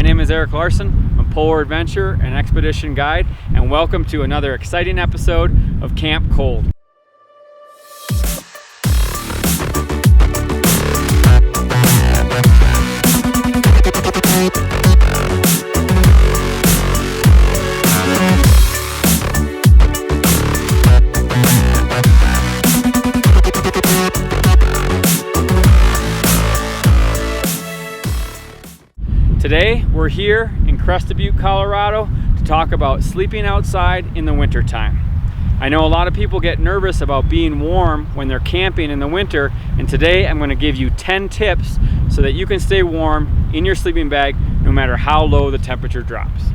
name is Eric Larson. I'm a polar adventurer and expedition guide, and welcome to another exciting episode of Camp Cold. Today, we're here in Crested Butte, Colorado to talk about sleeping outside in the wintertime. I know a lot of people get nervous about being warm when they're camping in the winter, and today I'm going to give you 10 tips so that you can stay warm in your sleeping bag no matter how low the temperature drops.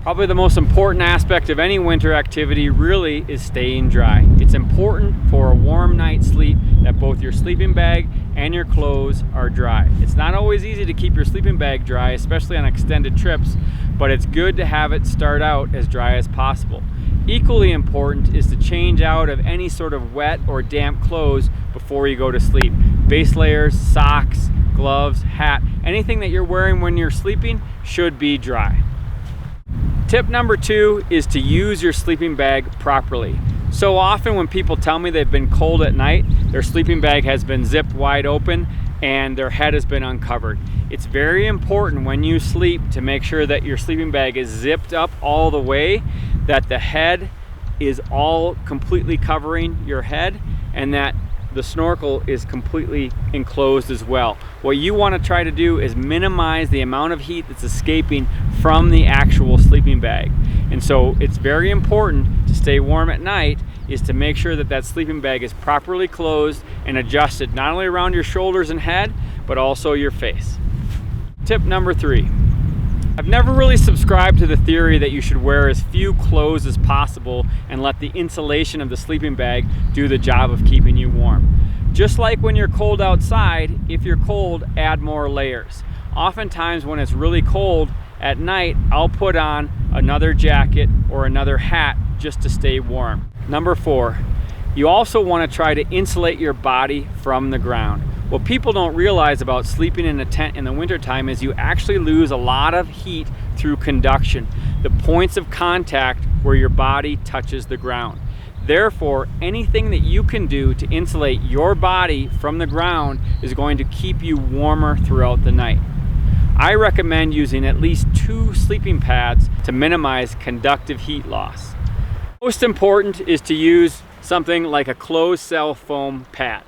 Probably the most important aspect of any winter activity really is staying dry. It's important for a warm night's sleep that both your sleeping bag and your clothes are dry. It's not always easy to keep your sleeping bag dry, especially on extended trips, but it's good to have it start out as dry as possible. Equally important is to change out of any sort of wet or damp clothes before you go to sleep. Base layers, socks, gloves, hat, anything that you're wearing when you're sleeping should be dry. Tip number 2 is to use your sleeping bag properly. So often when people tell me they've been cold at night, their sleeping bag has been zipped wide open and their head has been uncovered. It's very important when you sleep to make sure that your sleeping bag is zipped up all the way, that the head is all completely covering your head, and that the snorkel is completely enclosed as well. What you want to try to do is minimize the amount of heat that's escaping from the actual sleeping bag. And so it's very important to stay warm at night is to make sure that that sleeping bag is properly closed and adjusted not only around your shoulders and head, but also your face. Tip number 3. I've never really subscribed to the theory that you should wear as few clothes as possible and let the insulation of the sleeping bag do the job of keeping you warm. Just like when you're cold outside, if you're cold, add more layers. Oftentimes when it's really cold at night, I'll put on another jacket or another hat just to stay warm. Number 4, you also want to try to insulate your body from the ground. What people don't realize about sleeping in a tent in the wintertime is you actually lose a lot of heat through conduction, the points of contact where your body touches the ground. Therefore, anything that you can do to insulate your body from the ground is going to keep you warmer throughout the night. I recommend using at least 2 sleeping pads to minimize conductive heat loss. Most important is to use something like a closed cell foam pad.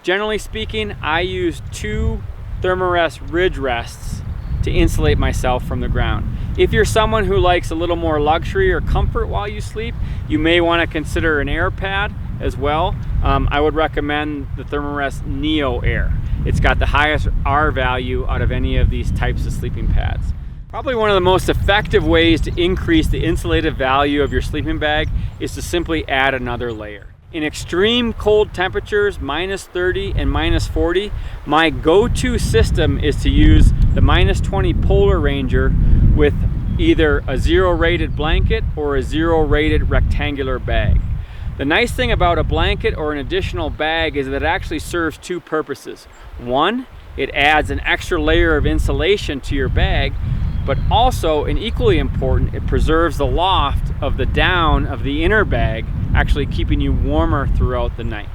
Generally speaking, I use 2 Thermarest ridge rests to insulate myself from the ground. If you're someone who likes a little more luxury or comfort while you sleep, you may want to consider an air pad as well. I would recommend the Thermarest Neo Air. It's got the highest R value out of any of these types of sleeping pads. Probably one of the most effective ways to increase the insulative value of your sleeping bag is to simply add another layer. In extreme cold temperatures, -30 and -40, my go-to system is to use the -20 Polar Ranger with either a 0 rated blanket or a 0 rated rectangular bag. The nice thing about a blanket or an additional bag is that it actually serves 2 purposes. One, it adds an extra layer of insulation to your bag, but also, and equally important, it preserves the loft of the down of the inner bag, actually keeping you warmer throughout the night.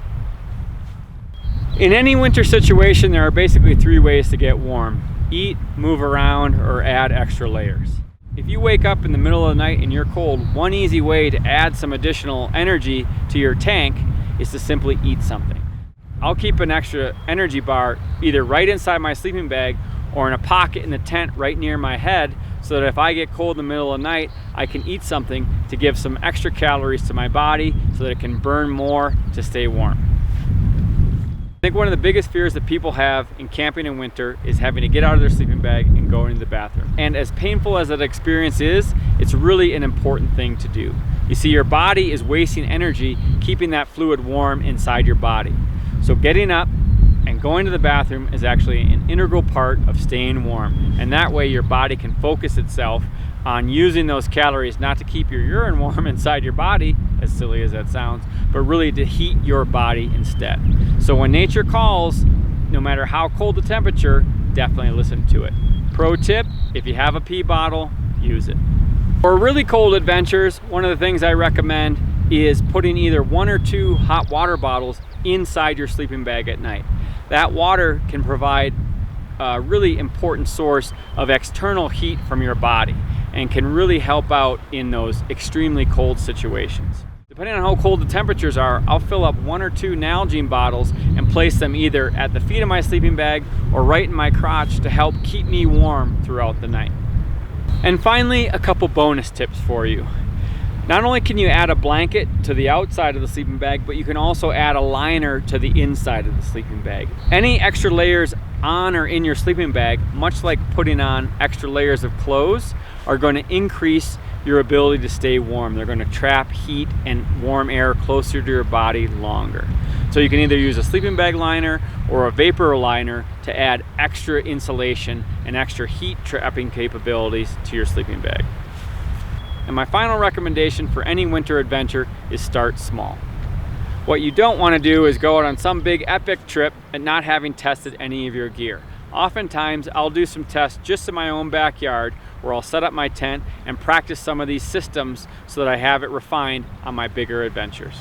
In any winter situation, there are basically 3 ways to get warm: eat, move around, or add extra layers. If you wake up in the middle of the night and you're cold, one easy way to add some additional energy to your tank is to simply eat something. I'll keep an extra energy bar either right inside my sleeping bag or in a pocket in the tent right near my head, so that if I get cold in the middle of the night, I can eat something to give some extra calories to my body so that it can burn more to stay warm. I think one of the biggest fears that people have in camping in winter is having to get out of their sleeping bag and go into the bathroom. And as painful as that experience is, it's really an important thing to do. You see, your body is wasting energy keeping that fluid warm inside your body. So getting up and going to the bathroom is actually an integral part of staying warm. And that way your body can focus itself on using those calories not to keep your urine warm inside your body, as silly as that sounds, but really to heat your body instead. So when nature calls, no matter how cold the temperature, definitely listen to it. Pro tip, if you have a pee bottle, use it. For really cold adventures, one of the things I recommend is putting either 1 or 2 hot water bottles inside your sleeping bag at night. That water can provide a really important source of external heat from your body and can really help out in those extremely cold situations. Depending on how cold the temperatures are, I'll fill up 1 or 2 Nalgene bottles and place them either at the feet of my sleeping bag or right in my crotch to help keep me warm throughout the night. And finally, a couple bonus tips for you. Not only can you add a blanket to the outside of the sleeping bag, but you can also add a liner to the inside of the sleeping bag. Any extra layers on or in your sleeping bag, much like putting on extra layers of clothes, are going to increase your ability to stay warm. They're going to trap heat and warm air closer to your body longer. So you can either use a sleeping bag liner or a vapor liner to add extra insulation and extra heat trapping capabilities to your sleeping bag. And my final recommendation for any winter adventure is start small. What you don't want to do is go out on some big epic trip and not having tested any of your gear. Oftentimes I'll do some tests just in my own backyard where I'll set up my tent and practice some of these systems so that I have it refined on my bigger adventures.